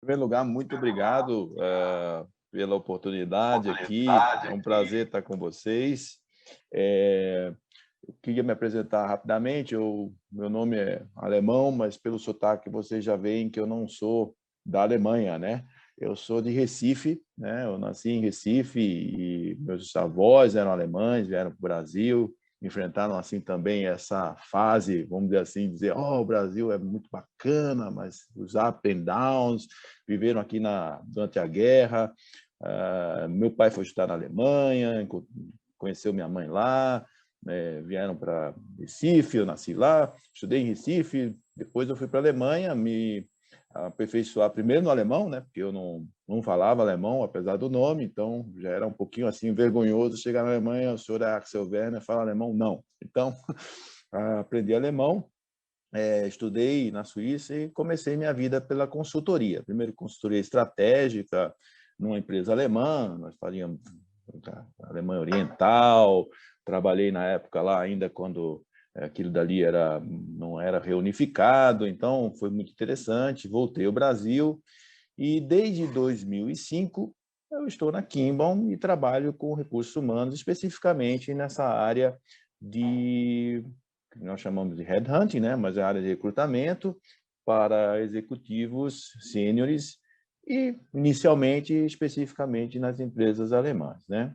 primeiro lugar, muito obrigado pela oportunidade aqui. É um prazer estar com vocês. Eu queria me apresentar rapidamente. Meu nome é alemão, mas pelo sotaque vocês já veem que eu não sou da Alemanha, né? Eu sou de Recife, né? Eu nasci em Recife e meus avós eram alemães, vieram para o Brasil, enfrentaram assim também essa fase, vamos dizer assim, dizer, oh, o Brasil é muito bacana, mas os up and downs, viveram aqui durante a guerra. Meu pai foi estudar na Alemanha, conheceu minha mãe lá, vieram para Recife, eu nasci lá, estudei em Recife, depois eu fui para a Alemanha, me aperfeiçoar primeiro no alemão, né, porque eu não falava alemão, apesar do nome, então já era um pouquinho assim vergonhoso chegar na Alemanha, o senhor é Axel Werner, fala alemão? Não. Então, aprendi alemão, estudei na Suíça e comecei minha vida pela consultoria. Primeiro, consultoria estratégica numa empresa alemã, nós fazíamos Alemanha Oriental, trabalhei na época lá ainda quando aquilo dali não era reunificado, então foi muito interessante, voltei ao Brasil e desde 2005 eu estou na Kimball e trabalho com recursos humanos, especificamente nessa área que nós chamamos de headhunting, né? Mas é a área de recrutamento para executivos sêniores e, inicialmente, especificamente nas empresas alemãs, né?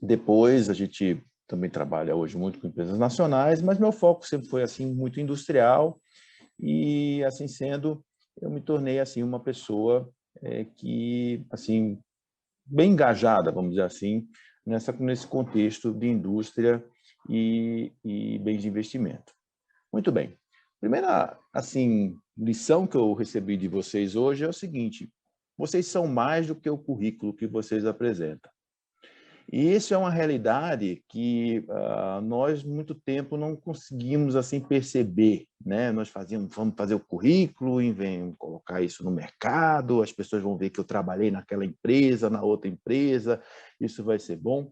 Depois, a gente também trabalha hoje muito com empresas nacionais, mas meu foco sempre foi assim muito industrial e, assim sendo, eu me tornei assim uma pessoa que, assim, bem engajada, vamos dizer assim, nesse contexto de indústria e bens de investimento. Muito bem. Primeira, assim, lição que eu recebi de vocês hoje é o seguinte: vocês são mais do que o currículo que vocês apresentam. E isso é uma realidade que nós, muito tempo, não conseguimos assim perceber, né? Nós vamos fazer o currículo e vem colocar isso no mercado, as pessoas vão ver que eu trabalhei naquela empresa, na outra empresa, isso vai ser bom.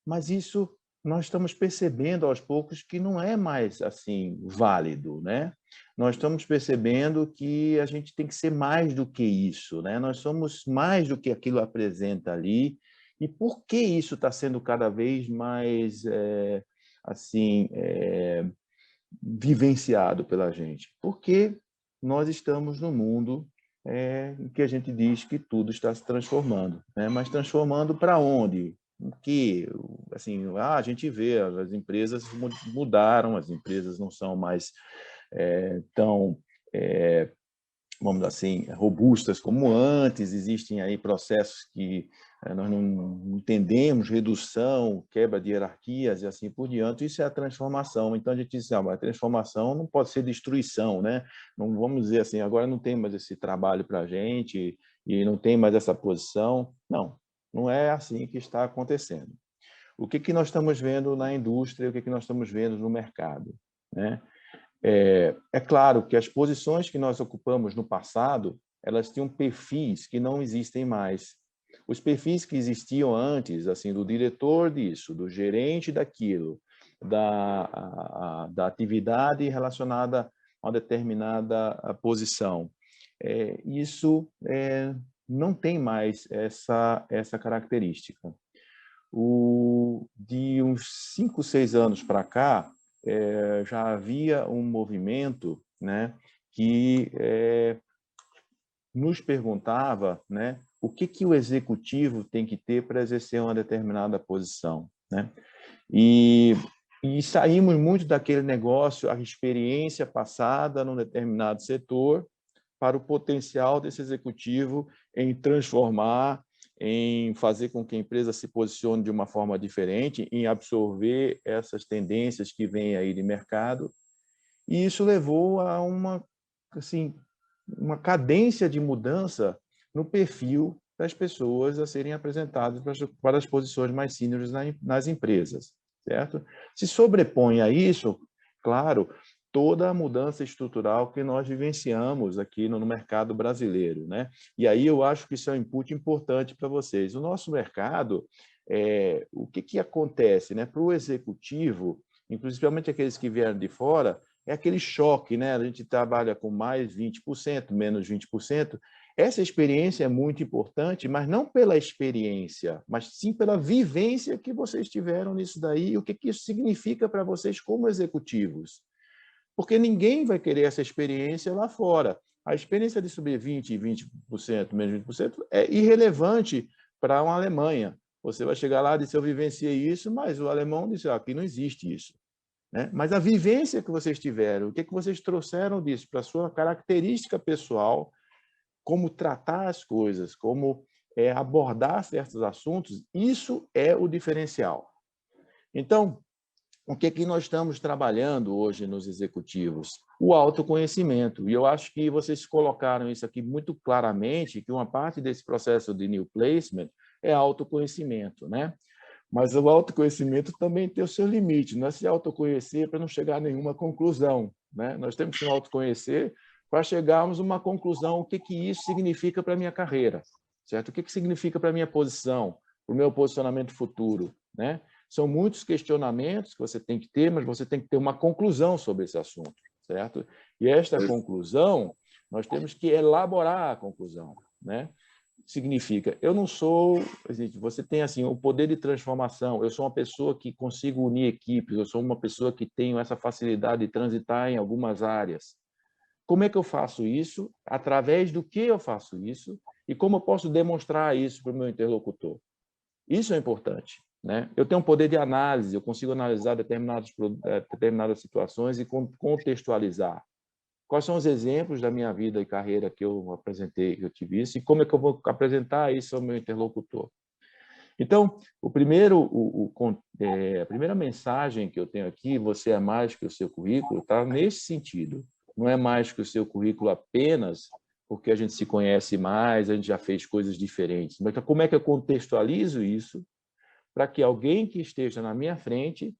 Mas isso nós estamos percebendo aos poucos que não é mais assim válido, né? Nós estamos percebendo que a gente tem que ser mais do que isso, né? Nós somos mais do que aquilo apresenta ali. E por que isso está sendo cada vez mais assim vivenciado pela gente? Porque nós estamos no mundo em que a gente diz que tudo está se transformando, né? Mas transformando para onde? O que? Assim, a gente vê, as empresas mudaram, as empresas não são mais tão vamos dizer assim, robustas como antes, existem aí processos que nós não entendemos, redução, quebra de hierarquias e assim por diante, isso é a transformação. Então a gente diz, a transformação não pode ser destruição, né? Não vamos dizer assim, agora não tem mais esse trabalho para a gente e não tem mais essa posição. Não, não é assim que está acontecendo. O que nós estamos vendo na indústria, o que nós estamos vendo no mercado, né? É claro que as posições que nós ocupamos no passado, elas tinham perfis que não existem mais. Os perfis que existiam antes, assim, do diretor disso, do gerente daquilo, da atividade relacionada a uma determinada posição, isso não tem mais essa característica. De uns 5, 6 anos para cá, já havia um movimento, né, que nos perguntava, né, o que o executivo tem que ter para exercer uma determinada posição, né? E, e saímos muito daquele negócio, a experiência passada num determinado setor, para o potencial desse executivo em transformar, em fazer com que a empresa se posicione de uma forma diferente, em absorver essas tendências que vêm aí de mercado. E isso levou a uma cadência de mudança no perfil das pessoas a serem apresentadas para as posições mais sêniores nas empresas, certo? Se sobrepõe a isso, claro, toda a mudança estrutural que nós vivenciamos aqui no mercado brasileiro, né? E aí eu acho que isso é um input importante para vocês. O nosso mercado, o que acontece, né? Para o executivo, principalmente aqueles que vieram de fora, é aquele choque, né? A gente trabalha com mais 20%, menos 20%. Essa experiência é muito importante, mas não pela experiência, mas sim pela vivência que vocês tiveram nisso daí e o que isso significa para vocês como executivos. Porque ninguém vai querer essa experiência lá fora. A experiência de subir 20%, 20%, menos 20% é irrelevante para uma Alemanha. Você vai chegar lá e dizer, eu vivenciei isso, mas o alemão disse, aqui não existe isso. Né? Mas a vivência que vocês tiveram, o que vocês trouxeram disso para a sua característica pessoal, como tratar as coisas, como abordar certos assuntos, isso é o diferencial. Então, o que nós estamos trabalhando hoje nos executivos? O autoconhecimento. E eu acho que vocês colocaram isso aqui muito claramente, que uma parte desse processo de new placement é autoconhecimento, né? Mas o autoconhecimento também tem o seu limite, não é se autoconhecer para não chegar a nenhuma conclusão, né? Nós temos que nos autoconhecer para chegarmos a uma conclusão, o que isso significa para a minha carreira, certo? O que significa para a minha posição, para o meu posicionamento futuro, né? São muitos questionamentos que você tem que ter, mas você tem que ter uma conclusão sobre esse assunto, certo? E esta conclusão, nós temos que elaborar a conclusão, né? Significa, eu não sou, você tem assim o poder de transformação, eu sou uma pessoa que consigo unir equipes, eu sou uma pessoa que tenho essa facilidade de transitar em algumas áreas. Como é que eu faço isso? Através do que eu faço isso? E como eu posso demonstrar isso para o meu interlocutor? Isso é importante, né? Eu tenho um poder de análise, eu consigo analisar determinadas situações e contextualizar. Quais são os exemplos da minha vida e carreira que eu apresentei, que eu tive isso, e como é que eu vou apresentar isso ao meu interlocutor? Então, a primeira mensagem que eu tenho aqui, você é mais que o seu currículo, está nesse sentido. Não é mais que o seu currículo apenas porque a gente se conhece mais, a gente já fez coisas diferentes. Mas como é que eu contextualizo isso para que alguém que esteja na minha frente,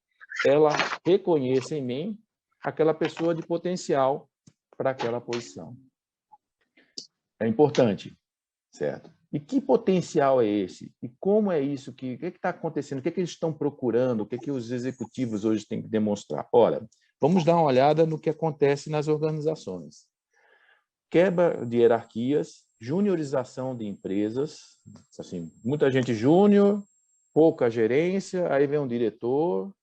ela reconheça em mim aquela pessoa de potencial para aquela posição? É importante, certo? E que potencial é esse? E como é isso? O que está acontecendo? O que eles estão procurando? O que os executivos hoje têm que demonstrar? Ora, vamos dar uma olhada no que acontece nas organizações. Quebra de hierarquias, juniorização de empresas, assim, muita gente júnior, pouca gerência, aí vem um diretor,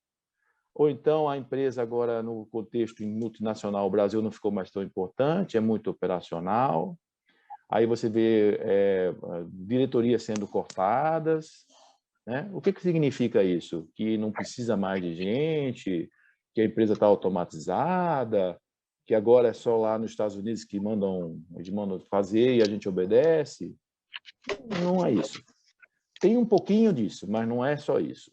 ou então a empresa agora no contexto multinacional, o Brasil não ficou mais tão importante, é muito operacional. Aí você vê diretorias sendo cortadas, né? O que significa isso? Que não precisa mais de gente, que a empresa está automatizada, que agora é só lá nos Estados Unidos que eles mandam fazer e a gente obedece? Não é isso. Tem um pouquinho disso, mas não é só isso.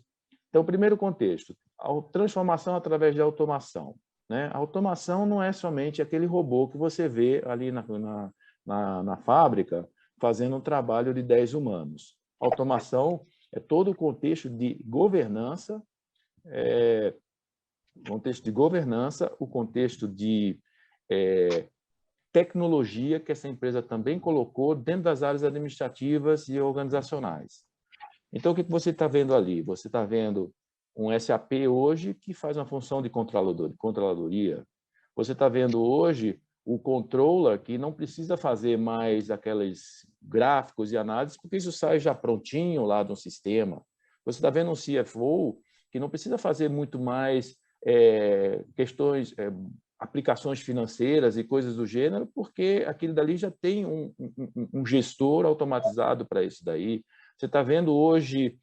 Então, primeiro contexto, a transformação através de automação, né? A automação não é somente aquele robô que você vê ali na fábrica fazendo um trabalho de 10 humanos. Automação é todo o contexto de governança, o contexto de tecnologia que essa empresa também colocou dentro das áreas administrativas e organizacionais. Então, o que você está vendo ali? Você está vendo um SAP hoje que faz uma função de controladoria. Você está vendo hoje o controller que não precisa fazer mais aqueles gráficos e análises, porque isso sai já prontinho lá do sistema. Você está vendo um CFO que não precisa fazer muito mais questões, aplicações financeiras e coisas do gênero, porque aquilo dali já tem um gestor automatizado para isso daí. Você está vendo hoje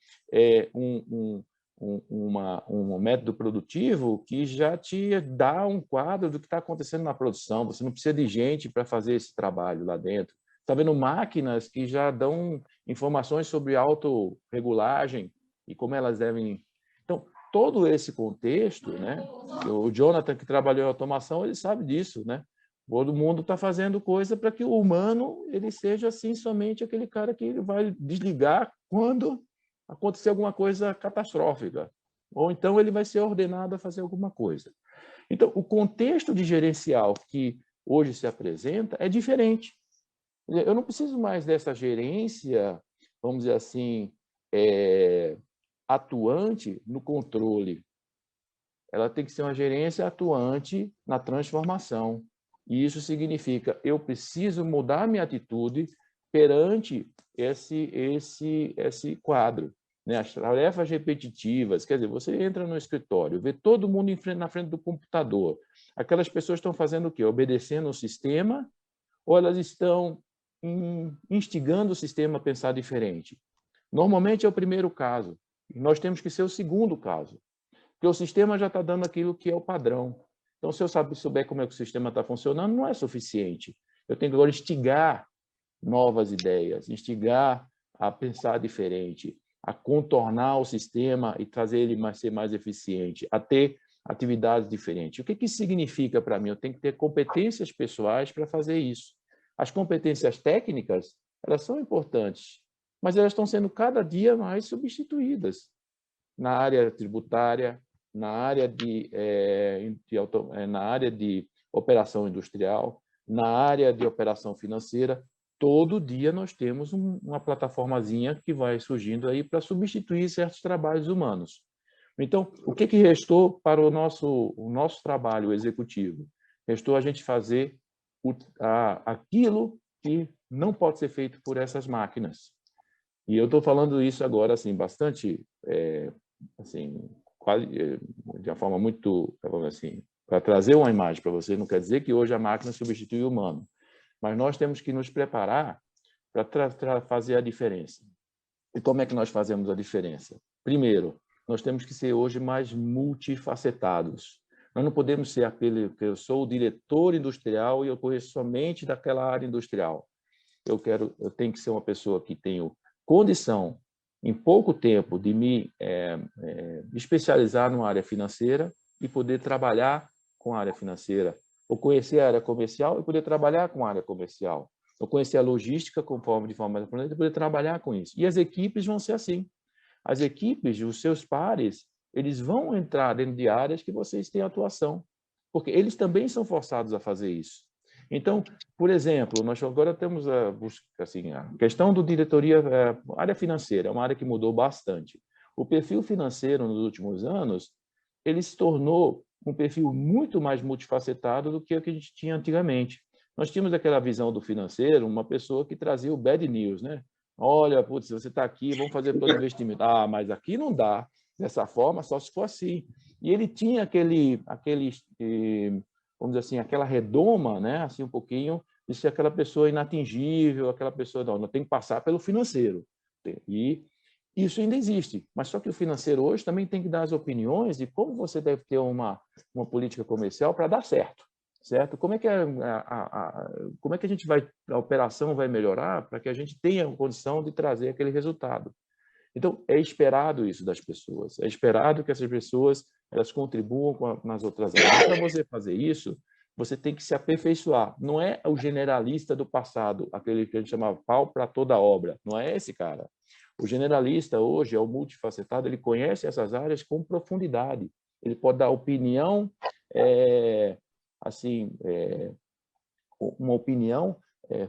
um método produtivo que já te dá um quadro do que está acontecendo na produção. Você não precisa de gente para fazer esse trabalho lá dentro. Está vendo máquinas que já dão informações sobre autorregulagem e como elas devem... Então, todo esse contexto, né? O Jonathan, que trabalhou em automação, ele sabe disso, né? Todo mundo está fazendo coisa para que o humano ele seja assim somente aquele cara que ele vai desligar quando acontecer alguma coisa catastrófica, ou então ele vai ser ordenado a fazer alguma coisa. Então, o contexto de gerencial que hoje se apresenta é diferente. Eu não preciso mais dessa gerência, vamos dizer assim, atuante no controle. ela tem que ser uma gerência atuante na transformação. E isso significa, eu preciso mudar minha atitude perante esse quadro, né? As tarefas repetitivas, quer dizer, você entra no escritório, vê todo mundo na frente do computador. Aquelas pessoas estão fazendo o quê? Obedecendo o sistema, ou elas estão instigando o sistema a pensar diferente? Normalmente é o primeiro caso. Nós temos que ser o segundo caso, porque o sistema já está dando aquilo que é o padrão. Então, se eu souber como é que o sistema está funcionando, não é suficiente. Eu tenho que agora instigar novas ideias, instigar a pensar diferente, a contornar o sistema e trazer ele a ser mais eficiente, a ter atividades diferentes. O que isso significa para mim? Eu tenho que ter competências pessoais para fazer isso. As competências técnicas, elas são importantes, mas elas estão sendo cada dia mais substituídas na área tributária, na área na área de operação industrial, na área de operação financeira. Todo dia nós temos uma plataformazinha que vai surgindo aí para substituir certos trabalhos humanos. Então, o que restou para o nosso trabalho executivo? Restou a gente fazer aquilo que não pode ser feito por essas máquinas. E eu estou falando isso agora assim, bastante, assim, quase, de uma forma muito, assim, para trazer uma imagem para você, não quer dizer que hoje a máquina substitui o humano, mas nós temos que nos preparar para fazer a diferença. E como é que nós fazemos a diferença? Primeiro, nós temos que ser hoje mais multifacetados. Nós não podemos ser aquele que eu sou o diretor industrial e eu conheço somente daquela área industrial. Eu tenho que ser uma pessoa que tenho condição, em pouco tempo, de me especializar numa área financeira e poder trabalhar com a área financeira, ou conhecer a área comercial e poder trabalhar com a área comercial, ou conhecer a logística de forma mais aprofundada e poder trabalhar com isso. E as equipes vão ser assim. As equipes, os seus pares, eles vão entrar dentro de áreas que vocês têm atuação, porque eles também são forçados a fazer isso. Então, por exemplo, nós agora temos a questão do diretoria, área financeira, é uma área que mudou bastante. O perfil financeiro nos últimos anos, ele se tornou um perfil muito mais multifacetado do que o que a gente tinha antigamente. Nós tínhamos aquela visão do financeiro, uma pessoa que trazia o bad news, né? Olha, putz, você está aqui, vamos fazer todo investimento. Ah, mas aqui não dá dessa forma, só se for assim. E ele tinha vamos dizer assim, aquela redoma, né? Assim um pouquinho de ser aquela pessoa inatingível, aquela pessoa não tem que passar pelo financeiro. E isso ainda existe, mas só que o financeiro hoje também tem que dar as opiniões de como você deve ter uma política comercial para dar certo. Certo? Como é que como é que a operação vai melhorar para que a gente tenha a condição de trazer aquele resultado? Então, é esperado isso das pessoas, é esperado que essas pessoas elas contribuam nas outras áreas. Para você fazer isso, você tem que se aperfeiçoar. Não é o generalista do passado, aquele que a gente chamava pau para toda obra, não é esse cara. O generalista hoje é o multifacetado, ele conhece essas áreas com profundidade, ele pode dar opinião uma opinião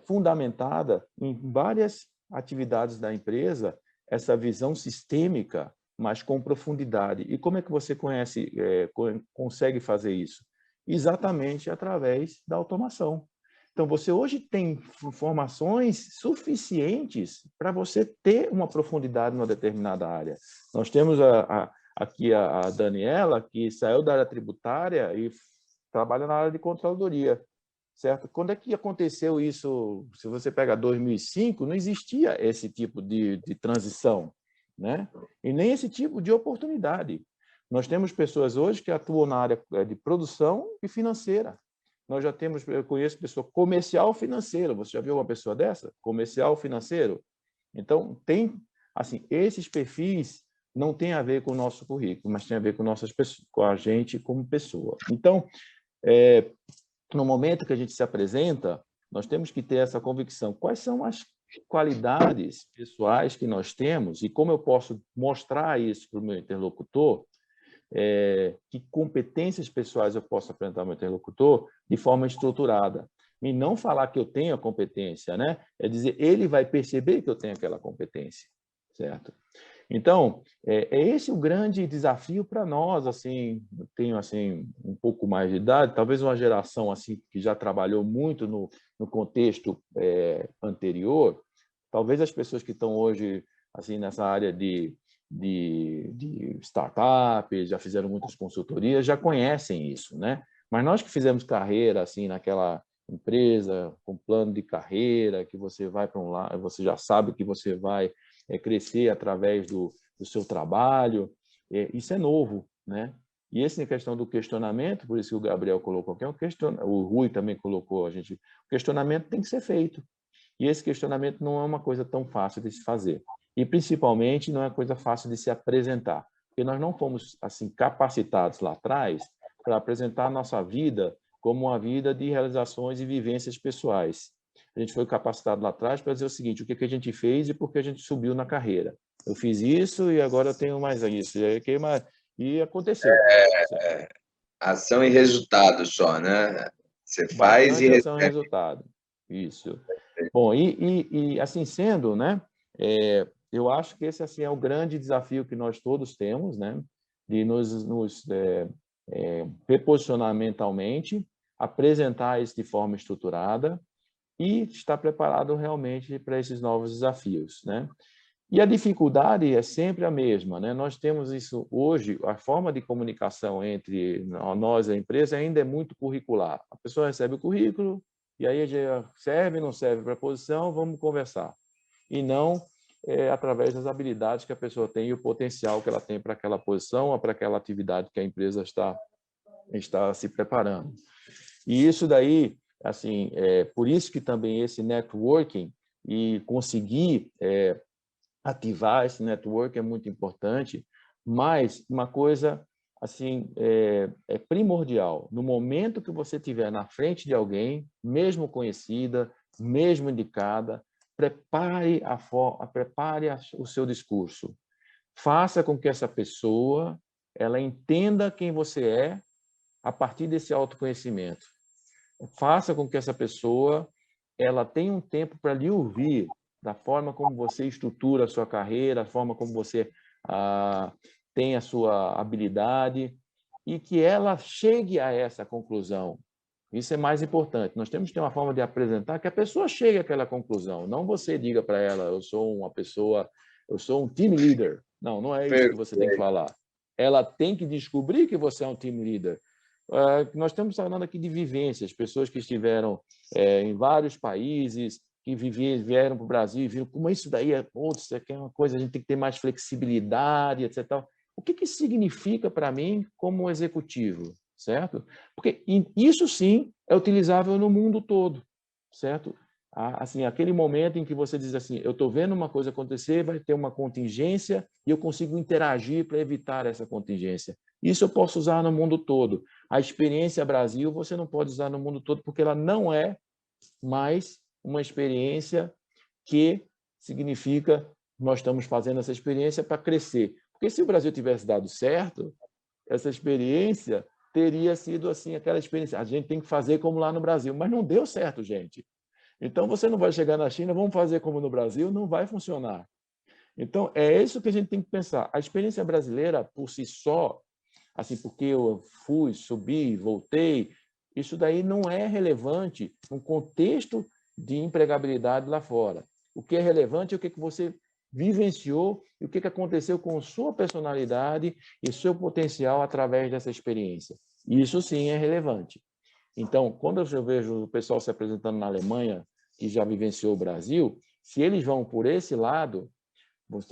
fundamentada em várias atividades da empresa, essa visão sistêmica, mas com profundidade. E como é que você consegue fazer isso? Exatamente através da automação. Então, você hoje tem informações suficientes para você ter uma profundidade numa determinada área. Nós temos aqui a Daniela, que saiu da área tributária e trabalha na área de controladoria, certo? Quando é que aconteceu isso? Se você pega 2005, não existia esse tipo de transição, né? E nem esse tipo de oportunidade. Nós temos pessoas hoje que atuam na área de produção e financeira. Eu conheço pessoa comercial financeira. Você já viu uma pessoa dessa? Comercial financeiro? Então, esses perfis não têm a ver com o nosso currículo, mas tem a ver com a gente como pessoa. Então, no momento que a gente se apresenta, nós temos que ter essa convicção. Quais são as qualidades pessoais que nós temos e como eu posso mostrar isso para o meu interlocutor, que competências pessoais eu posso apresentar ao meu interlocutor de forma estruturada. E não falar que eu tenho a competência, né? É dizer, ele vai perceber que eu tenho aquela competência, certo? Então, é esse o grande desafio para nós, assim, eu tenho assim um pouco mais de idade, talvez uma geração assim que já trabalhou muito no contexto anterior, talvez as pessoas que estão hoje assim nessa área de startup, já fizeram muitas consultorias, já conhecem isso, né? Mas nós que fizemos carreira assim naquela empresa com plano de carreira, que você vai para um lado, você já sabe que você vai crescer através do seu trabalho, isso é novo, né? E essa questão do questionamento, por isso que o Gabriel colocou aqui, o Rui também colocou, o questionamento tem que ser feito. E esse questionamento não é uma coisa tão fácil de se fazer. E, principalmente, não é coisa fácil de se apresentar. Porque nós não fomos assim capacitados lá atrás para apresentar a nossa vida como uma vida de realizações e vivências pessoais. A gente foi capacitado lá atrás para dizer o seguinte, o que a gente fez e por que a gente subiu na carreira. Eu fiz isso e agora eu tenho mais isso. E aconteceu. Ação e resultado só, né? Você faz e Bastante ação e recebe. resultado. Isso. Bom, e assim sendo, né? Eu acho que esse assim é o grande desafio que nós todos temos, né? De nos reposicionar mentalmente, apresentar isso de forma estruturada e estar preparado realmente para esses novos desafios, né? E a dificuldade é sempre a mesma, né? Nós temos isso hoje, a forma de comunicação entre nós e a empresa ainda é muito curricular. A pessoa recebe o currículo e aí já serve, não serve para a posição, vamos conversar. E não através das habilidades que a pessoa tem e o potencial que ela tem para aquela posição ou para aquela atividade que a empresa está se preparando. E isso daí, assim, por isso que também esse networking e conseguir ativar esse network é muito importante, mas uma coisa assim é primordial. No momento que você estiver na frente de alguém, mesmo conhecida, mesmo indicada, prepare o seu discurso. Faça com que essa pessoa ela entenda quem você é a partir desse autoconhecimento. Faça com que essa pessoa ela tenha um tempo para lhe ouvir da forma como você estrutura a sua carreira, a forma como você tem a sua habilidade e que ela chegue a essa conclusão. Isso é mais importante. Nós temos que ter uma forma de apresentar que a pessoa chegue àquela conclusão. Não você diga para ela, eu sou uma pessoa, eu sou um team leader. Não, não é isso que você tem que falar. Ela tem que descobrir que você é um team leader. Nós estamos falando aqui de vivências, pessoas que estiveram em vários países, que vieram para o Brasil e viram como isso daí isso aqui é uma coisa, a gente tem que ter mais flexibilidade, etc. O que isso significa para mim como executivo, certo? Porque isso sim é utilizável no mundo todo, certo? Assim, aquele momento em que você diz assim, eu estou vendo uma coisa acontecer, vai ter uma contingência e eu consigo interagir para evitar essa contingência. Isso eu posso usar no mundo todo. A experiência Brasil você não pode usar no mundo todo porque ela não é mais uma experiência que significa nós estamos fazendo essa experiência para crescer. Porque se o Brasil tivesse dado certo, essa experiência teria sido assim aquela experiência. A gente tem que fazer como lá no Brasil, mas não deu certo, gente. Então você não vai chegar na China, vamos fazer como no Brasil, não vai funcionar. Então é isso que a gente tem que pensar. A experiência brasileira por si só, assim, porque eu fui, subi, voltei, isso daí não é relevante no contexto de empregabilidade lá fora. O que é relevante é o que você vivenciou e o que aconteceu com sua personalidade e seu potencial através dessa experiência. Isso sim é relevante. Então, quando eu vejo o pessoal se apresentando na Alemanha, que já vivenciou o Brasil, se eles vão por esse lado, você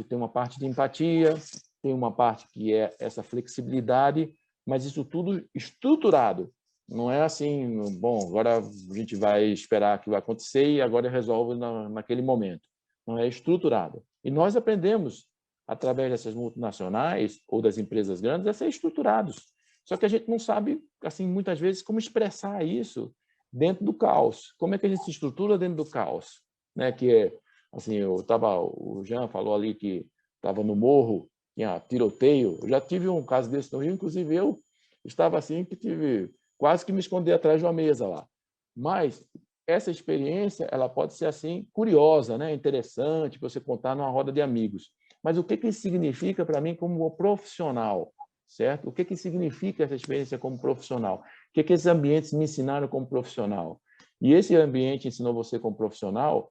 tem uma parte de empatia, tem uma parte que é essa flexibilidade, mas isso tudo estruturado. Não é assim, bom, agora a gente vai esperar que vai acontecer e agora resolve naquele momento. Não é estruturado. E nós aprendemos, através dessas multinacionais ou das empresas grandes, a ser estruturados. Só que a gente não sabe, assim, muitas vezes, como expressar isso dentro do caos. Como é que a gente se estrutura dentro do caos? Né? Que é, assim, o Jean falou ali que estava no morro, tinha tiroteio. Eu já tive um caso desse no Rio, inclusive eu estava assim que tive quase que me esconder atrás de uma mesa lá. Mas essa experiência, ela pode ser assim curiosa, né? Interessante para você contar numa roda de amigos. Mas o que isso significa para mim como profissional, certo? O que significa essa experiência como profissional? O que esses ambientes me ensinaram como profissional? E esse ambiente ensinou você como profissional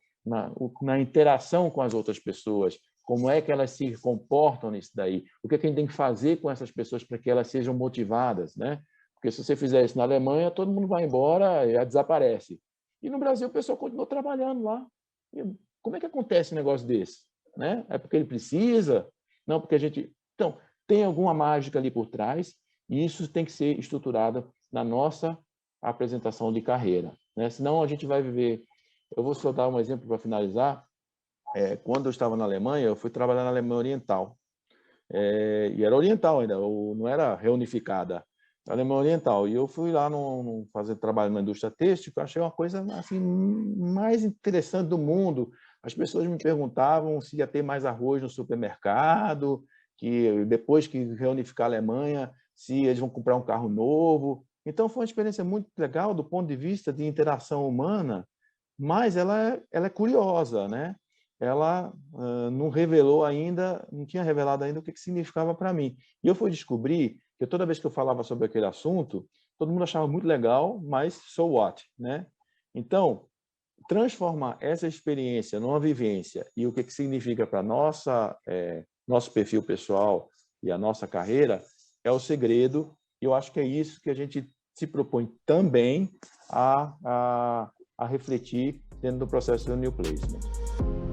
na interação com as outras pessoas, como é que elas se comportam nisso daí, o que a gente tem que fazer com essas pessoas para que elas sejam motivadas, né? Porque se você fizer isso na Alemanha, todo mundo vai embora, já desaparece. E no Brasil, o pessoal continua trabalhando lá. E como é que acontece um negócio desse? Né? É porque ele precisa? Não, porque a gente... Então, tem alguma mágica ali por trás e isso tem que ser estruturado na nossa apresentação de carreira, né? Senão a gente vai viver... Eu vou só dar um exemplo para finalizar. Quando eu estava na Alemanha, eu fui trabalhar na Alemanha Oriental. E era oriental ainda, não era reunificada. Alemanha Oriental. E eu fui lá fazer trabalho na indústria têxtil, que eu achei uma coisa assim, mais interessante do mundo. As pessoas me perguntavam se ia ter mais arroz no supermercado, que depois que reunificar a Alemanha, se eles vão comprar um carro novo. Então, foi uma experiência muito legal do ponto de vista de interação humana, mas ela é curiosa, né? Ela não revelou ainda, não tinha revelado ainda o que significava para mim. E eu fui descobrir que toda vez que eu falava sobre aquele assunto, todo mundo achava muito legal, mas so what, né? Então, transformar essa experiência numa vivência e o que significa para nosso perfil pessoal e a nossa carreira é o segredo. E eu acho que é isso que a gente se propõe também a refletir dentro do processo do New Placement.